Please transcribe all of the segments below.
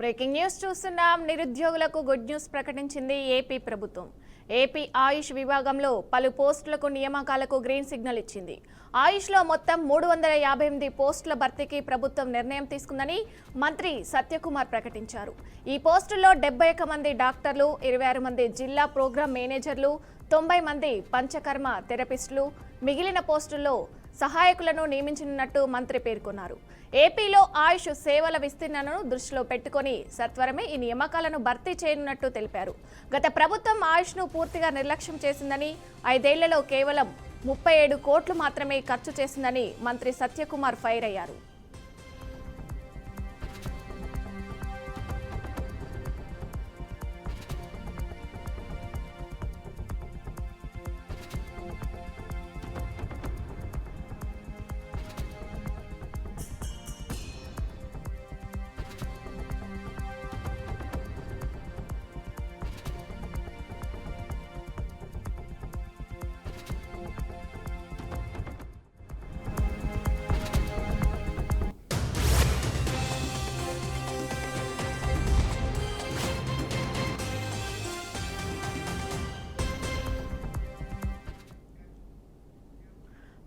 Breaking news చూస్తున్నాం. నిరుద్యోగులకు good news ప్రకటించింది ఏపీ ప్రభుత్వం. ఏపీ ఆయుష్ విభాగంలో పలు పోస్టులకు నియామకాలకు గ్రీన్ సిగ్నల్ ఇచ్చింది. ఆయుష్లో మొత్తం 358 పోస్టుల భర్తీకి ప్రభుత్వం నిర్ణయం తీసుకుందని మంత్రి సత్యకుమార్ ప్రకటించారు. ఈ పోస్టుల్లో 71 మంది డాక్టర్లు, 26 మంది జిల్లా ప్రోగ్రాం మేనేజర్లు, 90 మంది పంచకర్మ థెరపిస్టులు, మిగిలిన పోస్టుల్లో సహాయకులను నియమించనున్నట్టు మంత్రి పేర్కొన్నారు. ఏపీలో ఆయుష్ సేవల విస్తీర్ణను దృష్టిలో పెట్టుకుని సత్వరమే ఈ నియామకాలను భర్తీ చేయనున్నట్టు తెలిపారు. గత ప్రభుత్వం ఆయుష్ను పూర్తిగా నిర్లక్ష్యం చేసిందని, 5 ఏళ్లలో కేవలం 37 కోట్లు మాత్రమే ఖర్చు చేసిందని మంత్రి సత్యకుమార్ ఫైర్ అయ్యారు.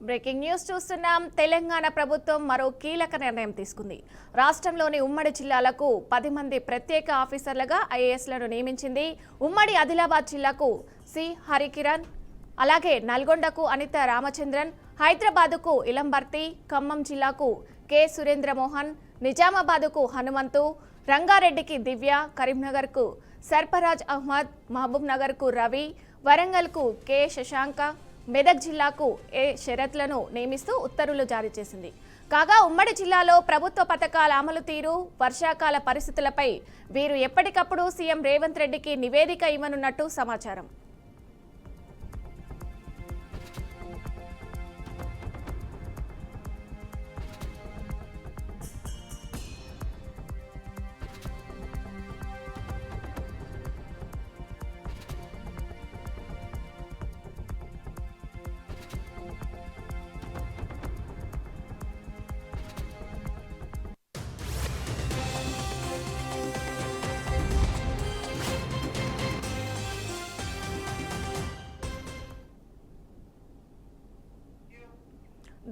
బ్రేకింగ్ న్యూస్ చూస్తున్నాం. తెలంగాణ ప్రభుత్వం మరో కీలక నిర్ణయం తీసుకుంది. రాష్ట్రంలోని ఉమ్మడి జిల్లాలకు 10 మంది ప్రత్యేక ఆఫీసర్లుగా ఐఏఎస్లను నియమించింది. ఉమ్మడి ఆదిలాబాద్ జిల్లాకు సి హరికిరణ్, అలాగే నల్గొండకు అనిత రామచంద్రన్, హైదరాబాదుకు ఇలంబర్తి, ఖమ్మం జిల్లాకు కె సురేంద్రమోహన్, నిజామాబాదుకు హనుమంతు, రంగారెడ్డికి దివ్య, కరీంనగర్కు సర్ఫరాజ్ అహ్మద్, మహబూబ్ నగర్కు రవి, వరంగల్కు కె శశాంక, మెదక్ జిల్లాకు ఏ షరత్లను నియమిస్తూ ఉత్తర్వులు జారీ చేసింది. కాగా ఉమ్మడి జిల్లాలో ప్రభుత్వ పథకాల అమలు తీరు, వర్షాకాల పరిస్థితులపై వీరు ఎప్పటికప్పుడు సీఎం రేవంత్ రెడ్డికి నివేదిక ఇవ్వనున్నట్టు సమాచారం.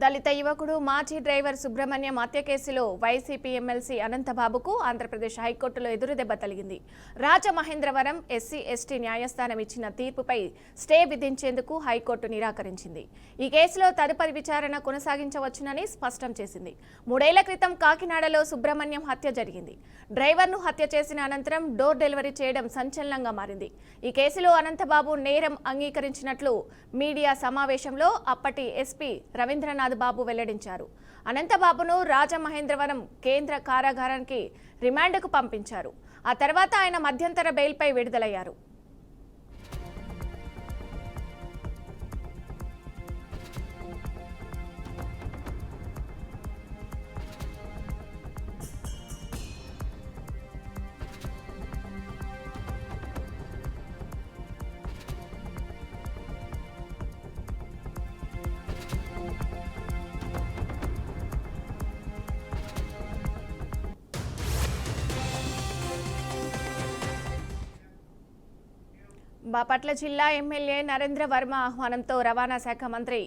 దళిత యువకుడు మాజీ డ్రైవర్ సుబ్రహ్మణ్యం హత్య కేసులో వైసీపీ ఎమ్మెల్సీ అనంతబాబుకు ఆంధ్రప్రదేశ్ హైకోర్టులో ఎదురుదెబ్బ తగిలింది. రాజమహేంద్రవరం ఎస్సీ/ఎస్టీ న్యాయస్థానం ఇచ్చిన తీర్పుపై స్టే విధించేందుకు హైకోర్టు నిరాకరించింది. ఈ కేసులో తదుపరి విచారణ కొనసాగించవచ్చునని స్పష్టం చేసింది. 3 ఏళ్ల క్రితం కాకినాడలో సుబ్రహ్మణ్యం హత్య జరిగింది. డ్రైవర్ను హత్య చేసిన అనంతరం డోర్ డెలివరీ చేయడం సంచలనంగా మారింది. ఈ కేసులో అనంతబాబు నేరం అంగీకరించినట్లు మీడియా సమావేశంలో అప్పటి ఎస్పీ రవీంద్రనాథ్ బాబు వెల్లడించారు. అనంతబాబును రాజమహేంద్రవరం కేంద్ర కారాగారానికి రిమాండ్కు పంపించారు. ఆ తర్వాత ఆయన మధ్యంతర బెయిల్పై విడుదలయ్యారు. బాపట్ల జిల్లా ఎమ్మెల్యే నరేంద్ర వర్మ ఆహ్వానంతో రవాణా శాఖ మంత్రి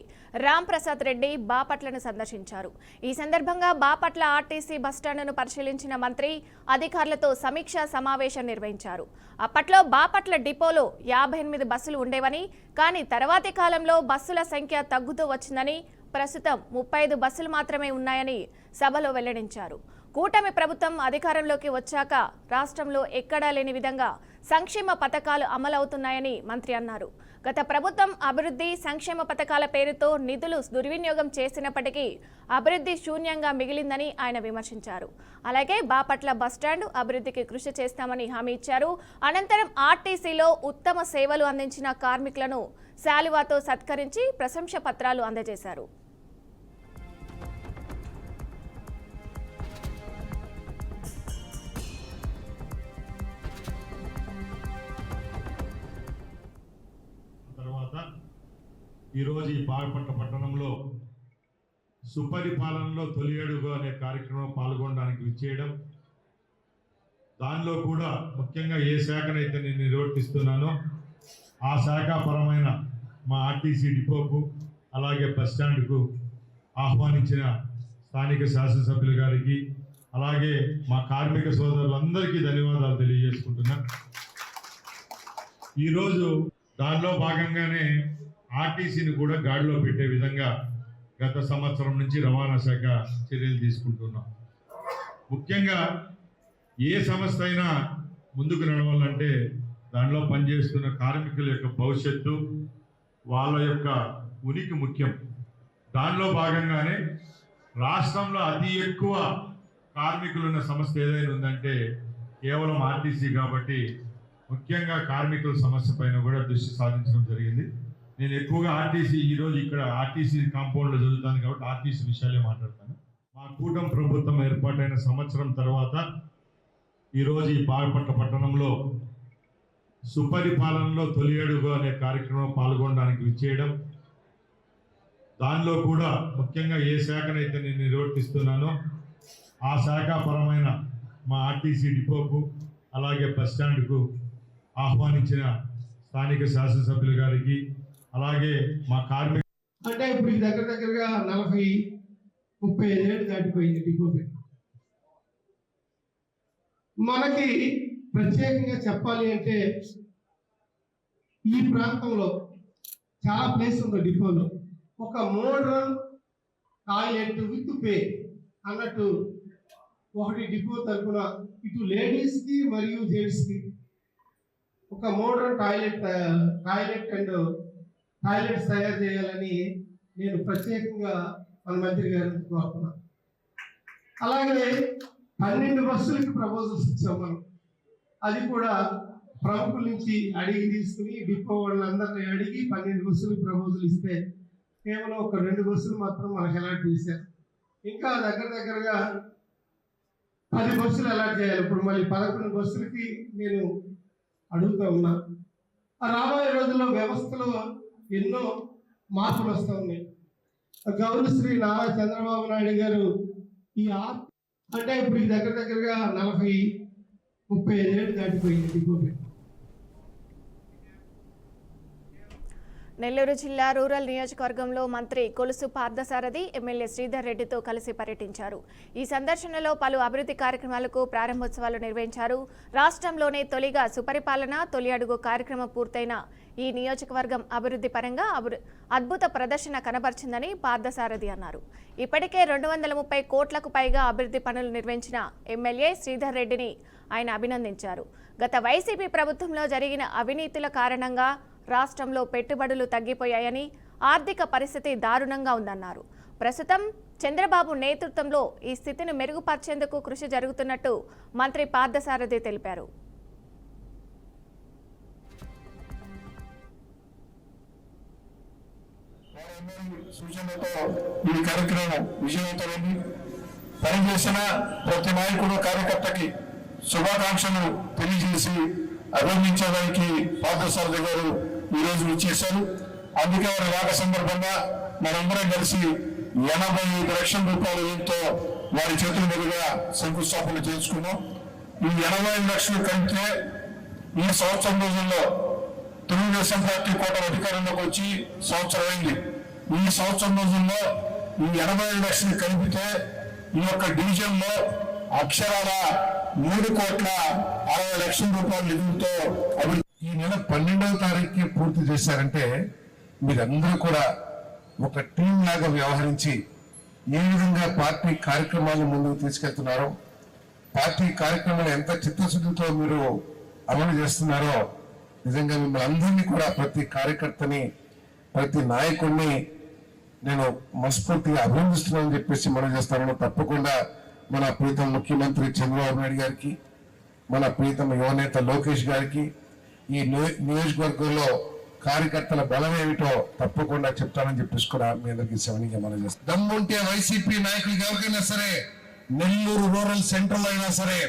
రామ్ ప్రసాద్ రెడ్డి బాపట్లను సందర్శించారు. ఈ సందర్భంగా బాపట్ల ఆర్టీసీ బస్టాండును పరిశీలించిన మంత్రి అధికారులతో సమీక్షా సమావేశం నిర్వహించారు. అప్పట్లో బాపట్ల డిపోలో 58 బస్సులు ఉండేవని, కానీ తర్వాతి కాలంలో బస్సుల సంఖ్య తగ్గుతూ వచ్చిందని, ప్రస్తుతం 35 బస్సులు మాత్రమే ఉన్నాయని సభలో వెల్లడించారు. కూటమి ప్రభుత్వం అధికారంలోకి వచ్చాక రాష్ట్రంలో ఎక్కడా లేని విధంగా సంక్షేమ పథకాలు అమలవుతున్నాయని మంత్రి అన్నారు. గత ప్రభుత్వం అభివృద్ధి సంక్షేమ పథకాల పేరుతో నిధులు దుర్వినియోగం చేసినప్పటికీ అభివృద్ధి శూన్యంగా మిగిలిందని ఆయన విమర్శించారు. అలాగే బాపట్ల బస్టాండ్ అభివృద్ధికి కృషి చేస్తామని హామీ ఇచ్చారు. అనంతరం ఆర్టీసీలో ఉత్తమ సేవలు అందించిన కార్మికులను శాలువాతో సత్కరించి ప్రశంస పత్రాలు అందజేశారు. ఈరోజు ఈ బాపట్ల పట్టణంలో సుపరిపాలనలో తొలి అడుగు అనే కార్యక్రమం పాల్గొనడానికి విచ్చేయడం, దానిలో కూడా ముఖ్యంగా ఏ శాఖనైతే నేను నిర్వర్తిస్తున్నానో ఆ శాఖాపరమైన మా ఆర్టీసీ డిపోకు అలాగే బస్ స్టాండ్కు ఆహ్వానించిన స్థానిక శాసనసభ్యులు గారికి అలాగే మా కార్మిక సోదరులందరికీ ధన్యవాదాలు తెలియజేసుకుంటున్నా. ఈరోజు దానిలో భాగంగానే ఆర్టీసీని కూడా గాడిలో పెట్టే విధంగా గత సంవత్సరం నుంచి రవాణా శాఖ చర్యలు తీసుకుంటున్నాం. ముఖ్యంగా ఏ సంస్థ అయినా ముందుకు నడవాలంటే దానిలో పనిచేస్తున్న కార్మికుల యొక్క భవిష్యత్తు, వాళ్ళ యొక్క ఉనికి ముఖ్యం. దానిలో భాగంగానే రాష్ట్రంలో అతి ఎక్కువ కార్మికులు ఉన్న సంస్థ ఏదైనా ఉందంటే కేవలం ఆర్టీసీ కాబట్టి ముఖ్యంగా కార్మికుల సమస్య పైన కూడా దృష్టి సాధించడం జరిగింది. నేను ఎక్కువగా ఆర్టీసీ ఈరోజు ఇక్కడ ఆర్టీసీ కాంపౌండ్లో చదువుతాను కాబట్టి ఆర్టీసీ విషయాలే మాట్లాడతాను. మా కూటమి ప్రభుత్వం ఏర్పాటైన సంవత్సరం తర్వాత ఈరోజు ఈ బాపట్ల పట్టణంలో సుపరిపాలనలో తొలి అడుగు అనే కార్యక్రమం పాల్గొనడానికి విచ్చేయడం, దానిలో కూడా ముఖ్యంగా ఏ శాఖనైతే నేను నిర్వర్తిస్తున్నానో ఆ శాఖాపరమైన మా ఆర్టీసీ డిపోకు అలాగే బస్ స్టాండ్కు ఆహ్వానించిన స్థానిక శాసనసభ్యులు గారికి అలాగే మా కార్మిక అంటే ఇప్పుడు దగ్గరగా 40-35 ఏళ్ళు దాటిపోయింది డిపో పెట్టి. మనకి ప్రత్యేకంగా చెప్పాలి అంటే ఈ ప్రాంతంలో చాలా ప్లేస్ ఉంది డిపోలో. ఒక మోడ్రన్ టాయిలెట్ విత్ పే అన్నట్టు ఒకటి డిపో తరఫున ఇటు లేడీస్కి మరియు జెంట్స్కి ఒక మోడ్రన్ టాయిలెట్స్ తయారు చేయాలని నేను ప్రత్యేకంగా మన మంత్రి గారిని కోరుతున్నాను. అలాగే 12 బస్సులకి ప్రపోజల్స్ ఇచ్చాం మనం. అది కూడా ప్రముఖుల నుంచి అడిగి తీసుకుని డిపో వాళ్ళందరినీ అడిగి 12 బస్సులకు ప్రపోజల్ ఇస్తే కేవలం ఒక 2 బస్సులు మాత్రం మనకు అలాట్ చేశారు. ఇంకా దగ్గరగా 10 బస్సులు అలాట్ చేయాలి. ఇప్పుడు మళ్ళీ 11 బస్సులకి నేను అడుగుతా ఉన్నా. రాబోయే రోజుల్లో వ్యవస్థలో ఎన్నో మార్పులు వస్తూ ఉన్నాయి. గౌరవ శ్రీ నారా చంద్రబాబు నాయుడు గారు ఈ అంటే ఇప్పుడు దగ్గరగా 40-35 ఏళ్ళు దాటిపోయింది డిపో పెట్టి. నెల్లూరు జిల్లా రూరల్ నియోజకవర్గంలో మంత్రి కొలుసు పార్థసారథి ఎమ్మెల్యే శ్రీధర్ రెడ్డితో కలిసి పర్యటించారు. ఈ సందర్శనలో పలు అభివృద్ధి కార్యక్రమాలకు ప్రారంభోత్సవాలు నిర్వహించారు. రాష్ట్రంలోనే తొలిగా సుపరిపాలన తొలి అడుగు కార్యక్రమం పూర్తయిన ఈ నియోజకవర్గం అభివృద్ధి పరంగా అద్భుత ప్రదర్శన కనబర్చిందని పార్థసారథి అన్నారు. ఇప్పటికే 230 కోట్లకు పైగా అభివృద్ధి పనులు నిర్వహించిన ఎమ్మెల్యే శ్రీధర్ రెడ్డిని ఆయన అభినందించారు. గత వైసీపీ ప్రభుత్వంలో జరిగిన అవినీతుల కారణంగా రాష్ట్రంలో పెట్టుబడులు తగ్గిపోయాయని, ఆర్థిక పరిస్థితి దారుణంగా ఉందన్నారు. ప్రస్తుతం చంద్రబాబు నేతృత్వంలో ఈ స్థితిని మెరుగుపరిచేందుకు కృషి జరుగుతున్నట్టు మంత్రి పార్థసారథి తెలిపారు. ఈ కార్యక్రమం విజయవంతమైంది. పనిచేసిన ప్రతి నాయకుడు కార్యకర్తకి శుభాకాంక్షలు తెలియజేసి అభినందించడానికి పార్థసారథి గారు ఈ రోజు ఇచ్చేశారు. అందుకే వారి రాక సందర్భంగా మనందరం కలిసి 85 లక్షల రూపాయల వ్యయంతో వారి చేతుల మీదుగా శంకుస్థాపన చేసుకున్నాం. ఈ 85 లక్షలు కలిపితే ఈ సంవత్సరం రోజుల్లో తెలుగుదేశం పార్టీ కూటమి అధికారంలోకి వచ్చి సంవత్సరం అయింది. ఈ సంవత్సరం రోజుల్లో ఈ 85 లక్షలు కలిపితే ఈ యొక్క డివిజన్ లో అక్షరాల 3,60 లక్షల రూపాయల నిధులతో ఈ నెల 12వ తారీఖుకి పూర్తి చేశారంటే మీరందరూ కూడా ఒక టీం లాగా వ్యవహరించి ఏ విధంగా పార్టీ కార్యక్రమాలను ముందుకు తీసుకెళ్తున్నారో, పార్టీ కార్యక్రమాలు ఎంత చిత్తశుద్ధితో మీరు అమలు చేస్తున్నారో నిజంగా మిమ్మల్ని అందరినీ కూడా ప్రతి కార్యకర్తని ప్రతి నాయకుడిని నేను మనస్ఫూర్తిగా అభినందిస్తున్నానని చెప్పేసి మనం చేస్తాను. తప్పకుండా మన ప్రీతం ముఖ్యమంత్రి చంద్రబాబు నాయుడు గారికి, మన ప్రీతం యువనేత లోకేష్ గారికి ఈ నియోజకవర్గంలో కార్యకర్తల బలం ఏమిటో తప్పకుండా చెప్తానని చెప్పేసి కూడా మీ అందరికీ సెవెన్గా మనం చేస్తాం. దమ్ముంటే వైసీపీ నాయకులు ఎవరికైనా సరే నెల్లూరు రూరల్ సెంట్రల్ అయినా సరే,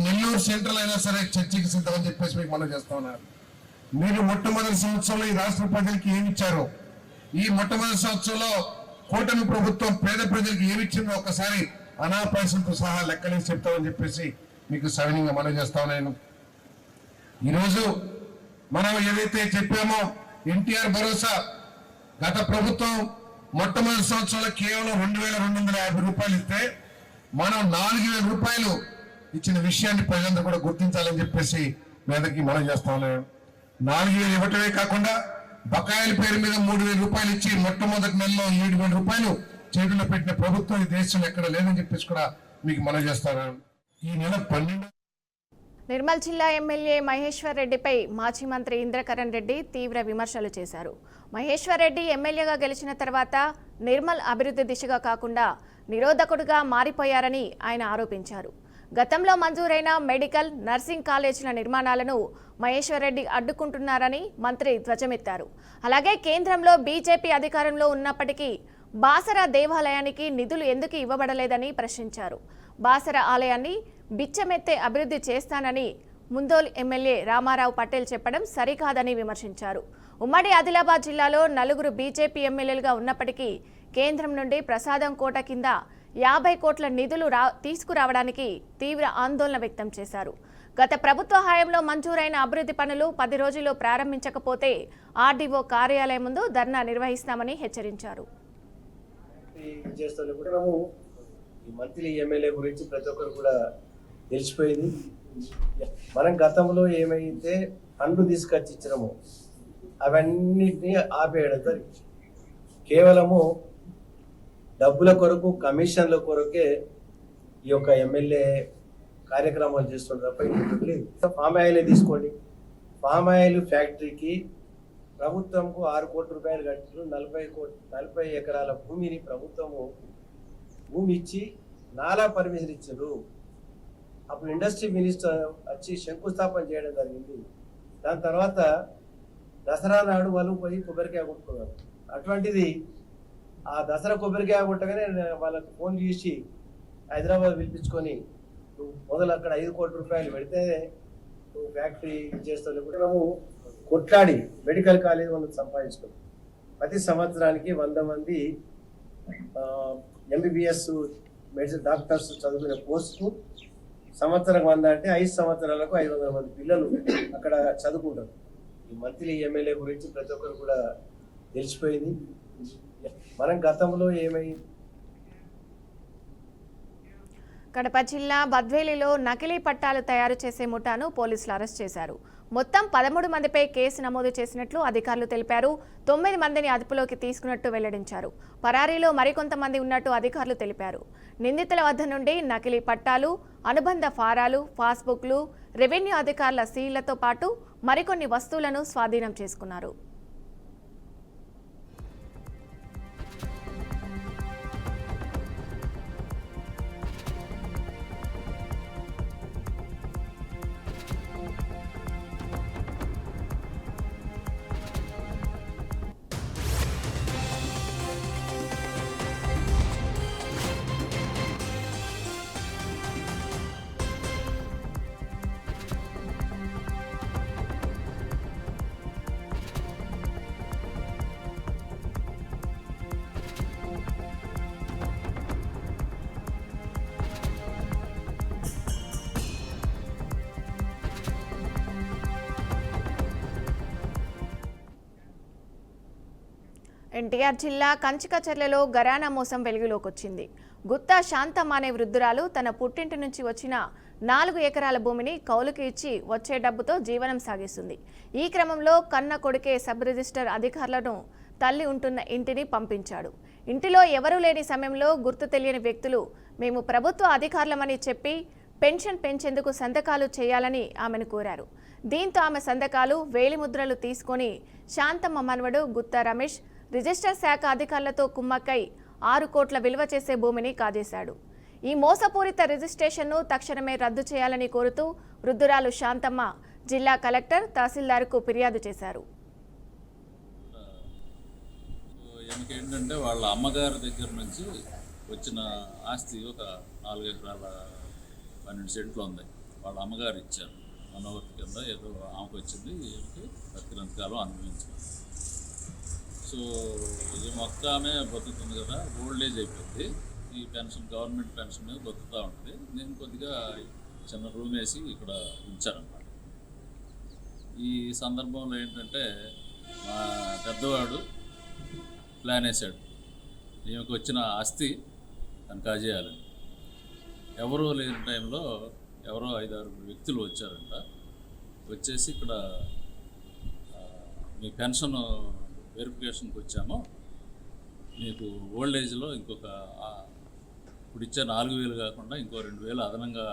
నెల్లూరు సెంట్రల్ అయినా సరే చర్చకి సిద్ధమని చెప్పేసి మీకు మనం చేస్తా ఉన్నారు. మీరు మొట్టమొదటి సంవత్సరంలో ఈ రాష్ట్ర ప్రజలకి ఏమి ఇచ్చారో, ఈ మొట్టమొదటి సంవత్సరంలో కూటమి ప్రభుత్వం పేద ప్రజలకు ఏమిచ్చిందో ఒకసారి అనాపైసలతో సహా లెక్కలేసి చెప్తామని చెప్పేసి మీకు సవినీయంగా మనవి చేస్తా ఉన్నాను. ఈరోజు మనం ఏదైతే చెప్పామో ఎన్టీఆర్ భరోసా గత ప్రభుత్వం మొట్టమొదటి సంవత్సరంలో కేవలం 2,250 రూపాయలు ఇస్తే మనం 4,000 రూపాయలు ఇచ్చిన విషయాన్ని ప్రజలందరూ కూడా గుర్తించాలని చెప్పేసి మీ అందరికీ మనం చేస్తా ఉన్నాను. 4,000 ఇవ్వటమే కాకుండా బకాయిల పేరు మీద 3,000 రూపాయలు ఇచ్చి మొట్టమొదటి నెలలో 7,000 రూపాయలు చేతుల్లో పెట్టిన ప్రభుత్వం ఈ దేశంలో ఎక్కడ లేదని చెప్పేసి కూడా మీకు మనం చేస్తాను. ఈ నెల 12 నిర్మల్ జిల్లా ఎమ్మెల్యే మహేశ్వర్ రెడ్డిపై మాజీ మంత్రి ఇంద్రకరణ్ రెడ్డి తీవ్ర విమర్శలు చేశారు. మహేశ్వర్ రెడ్డి ఎమ్మెల్యేగా గెలిచిన తర్వాత నిర్మల్ అభివృద్ధి దిశగా కాకుండా నిరోధకుడుగా మారిపోయారని ఆయన ఆరోపించారు. గతంలో మంజూరైన మెడికల్, నర్సింగ్ కాలేజీల నిర్మాణాలను మహేశ్వర్ రెడ్డి అడ్డుకుంటున్నారని మంత్రి ధ్వజమెత్తారు. అలాగే కేంద్రంలో బీజేపీ అధికారంలో ఉన్నప్పటికీ బాసర దేవాలయానికి నిధులు ఎందుకు ఇవ్వబడలేదని ప్రశ్నించారు. బాసర ఆలయాన్ని బిచ్చమెత్తే అభివృద్ధి చేస్తానని ముందోల్ ఎమ్మెల్యే రామారావు పటేల్ చెప్పడం సరికాదని విమర్శించారు. ఉమ్మడి ఆదిలాబాద్ జిల్లాలో 4 బీజేపీ ఎమ్మెల్యేలుగా ఉన్నప్పటికీ కేంద్రం నుండి ప్రసాదం కోట కింద 50 కోట్ల నిధులు తీసుకురావడానికి తీవ్ర ఆందోళన వ్యక్తం చేశారు. గత ప్రభుత్వ హయాంలో మంజూరైన అభివృద్ధి పనులు 10 రోజుల్లో ప్రారంభించకపోతే ఆర్డీఓ కార్యాలయం ముందు ధర్నా నిర్వహిస్తామని హెచ్చరించారు. ఈ మంత్రి ఎమ్మెల్యే గురించి ప్రతి ఒక్కరు కూడా తెలిసిపోయింది. మనం గతంలో ఏమైతే ఫండ్లు తీసుకొచ్చి ఇచ్చినామో అవన్నిటినీ ఆపేయడం జరిగింది. కేవలము డబ్బుల కొరకు, కమిషన్ల కొరకే ఈ యొక్క ఎమ్మెల్యే కార్యక్రమాలు చేస్తుండే తప్ప ఇంకొకట్లేదు. పామ్ ఆయిలే తీసుకోండి. పామ్ ఆయిల్ ఫ్యాక్టరీకి ప్రభుత్వంకు 6 కోట్ల రూపాయలు కట్టిన 40 ఎకరాల భూమిని ప్రభుత్వము భూమి ఇచ్చి నాలా పర్మిషన్ ఇచ్చారు. అప్పుడు ఇండస్ట్రీ మినిస్టర్ వచ్చి శంకుస్థాపన చేయడం జరిగింది. దాని తర్వాత దసరా నాడు వాళ్ళు పోయి కొబ్బరికాయ కొట్టుకున్నారు. అటువంటిది ఆ దసరా కొబ్బరికాయ కొట్టగానే వాళ్ళకు ఫోన్ చేసి హైదరాబాద్ పిలిపించుకొని నువ్వు మొదలు అక్కడ 5 కోట్ల రూపాయలు పెడితే నువ్వు ఫ్యాక్టరీ చేస్తావు. కొట్లాడి మెడికల్ కాలేజ్ మనం సంపాదించుకున్నాం. ప్రతి సంవత్సరానికి 100 మంది ఎంబీబీఎస్ మెడిసిన్ డాక్టర్స్ చదువుకునే పోస్టుకు సంవత్సరం 100 అంటే 5 సంవత్సరాలకు 500 మంది పిల్లలు అక్కడ చదువుకుంటారు. ఈ మంత్రి ఎమ్మెల్యే గురించి ప్రతి ఒక్కరు కూడా తెలిసిపోయింది. మనం గతంలో కడప జిల్లా బద్వేలిలో నకిలీ పట్టాలు తయారు చేసే ముఠాను పోలీసులు అరెస్ట్ చేశారు. మొత్తం 13 మందిపై కేసు నమోదు చేసినట్లు అధికారులు తెలిపారు. 9 మందిని అదుపులోకి తీసుకున్నట్టు వెల్లడించారు. పరారీలో మరికొంతమంది ఉన్నట్టు అధికారులు తెలిపారు. నిందితుల వద్ద నుండి నకిలీ పట్టాలు, అనుబంధ ఫారాలు, పాస్బుక్లు, రెవెన్యూ అధికారుల సీళ్లతో పాటు మరికొన్ని వస్తువులను స్వాధీనం చేసుకున్నారు. ఎన్టీఆర్ జిల్లా కంచికచర్లలో గరానా మోసం వెలుగులోకి వచ్చింది. గుత్తా శాంతమ్మ అనే వృద్ధురాలు తన పుట్టింటి నుంచి వచ్చిన 4 ఎకరాల భూమిని కౌలుకి ఇచ్చి వచ్చే డబ్బుతో జీవనం సాగిస్తుంది. ఈ క్రమంలో కన్న కొడుకే సబ్ రిజిస్టర్ అధికారులను తల్లి ఉంటున్న ఇంటిని పంపించాడు. ఇంటిలో ఎవరూ లేని సమయంలో గుర్తు తెలియని వ్యక్తులు మేము ప్రభుత్వ అధికారులమని చెప్పి పెన్షన్ పెంచేందుకు సంతకాలు చేయాలని ఆమెను కోరారు. దీంతో ఆమె సంతకాలు, వేలిముద్రలు తీసుకొని శాంతమ్మ మనవడు గుత్తా రమేష్ రిజిస్టర్ శాఖ అధికారులతో కుమ్మక్కై 6 కోట్ల విలువ చేసే భూమిని కాజేశాడు. ఈ మోసపూరిత రిజిస్ట్రేషన్ను తక్షణమే రద్దు చేయాలని కోరుతూ వృద్ధురాలు శాంతమ్మ జిల్లా కలెక్టర్, తహసీల్దార్కు ఫిర్యాదు చేశారు. ఏంటంటే వాళ్ళ అమ్మగారి దగ్గర నుంచి వచ్చిన ఆస్తి ఒక 4 ఎకరాల 12 సెంట్లు ఉంది. వాళ్ళ అమ్మగారు ఇచ్చారు. మనోవర్తి కింద ఏదో ఆమెకు వచ్చింది, బతికినంత కాలం అనుభవించారు. సో ఇది మొత్తం ఆమె బతుకుతుంది కదా, ఓల్డ్ ఏజ్ అయిపోయింది. ఈ పెన్షన్, గవర్నమెంట్ పెన్షన్ మీద బతుకుతూ ఉంటుంది. నేను కొద్దిగా చిన్న రూమ్ వేసి ఇక్కడ ఉంచారన్నమాట. ఈ సందర్భంలో ఏంటంటే మా పెద్దవాడు ప్లాన్ వేశాడు, ఈమెకు వచ్చిన ఆస్తి తను కాజేయాలని. ఎవరూ లేని టైంలో ఎవరో 5-6 వ్యక్తులు వచ్చారంట. వచ్చేసి ఇక్కడ మీ పెన్షన్ వెరిఫికేషన్కి వచ్చాము, మీకు ఓల్డ్ ఏజ్లో ఇంకొక ఇప్పుడు ఇచ్చే 4,000 కాకుండా ఇంకో 2,000 అదనంగా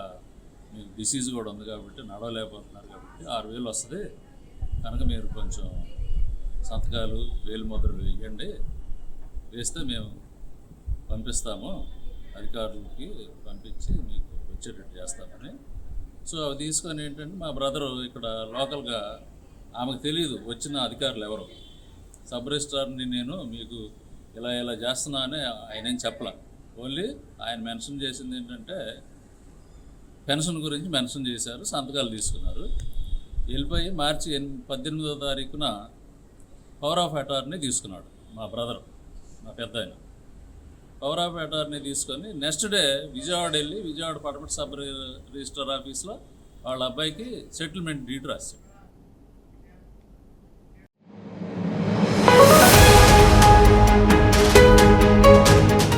మీకు డిసీజ్ కూడా ఉంది కాబట్టి నడవలేకపోతున్నారు కాబట్టి 6,000 వస్తుంది కనుక మీరు కొంచెం సంతకాలు వేలిముద్రలు వేయండి, వేస్తే మేము పంపిస్తాము, అధికారులకి పంపించి మీకు వచ్చేటట్టు చేస్తామని. సో అవి తీసుకొని ఏంటంటే మా బ్రదరు ఇక్కడ లోకల్గా, ఆమెకు తెలియదు వచ్చిన అధికారులు ఎవరు, సబ్ రిజిస్ట్రార్ని నేను మీకు ఇలా చేస్తున్నా అని ఆయన ఏం చెప్పలే. ఓన్లీ ఆయన మెన్షన్ చేసింది ఏంటంటే పెన్షన్ గురించి మెన్షన్ చేశారు, సంతకాలు తీసుకున్నారు. వెళ్ళిపోయి మార్చి 18వ తారీఖున పవర్ ఆఫ్ అటార్నీ తీసుకున్నాడు మా బ్రదర్, మా పెద్ద ఆయన. పవర్ ఆఫ్ అటార్నీ తీసుకొని నెక్స్ట్ డే విజయవాడ వెళ్ళి విజయవాడ పడమటి సబ్ రిజిస్టర్ ఆఫీస్లో వాళ్ళ అబ్బాయికి సెటిల్మెంట్ డీడ్ రాశాడు.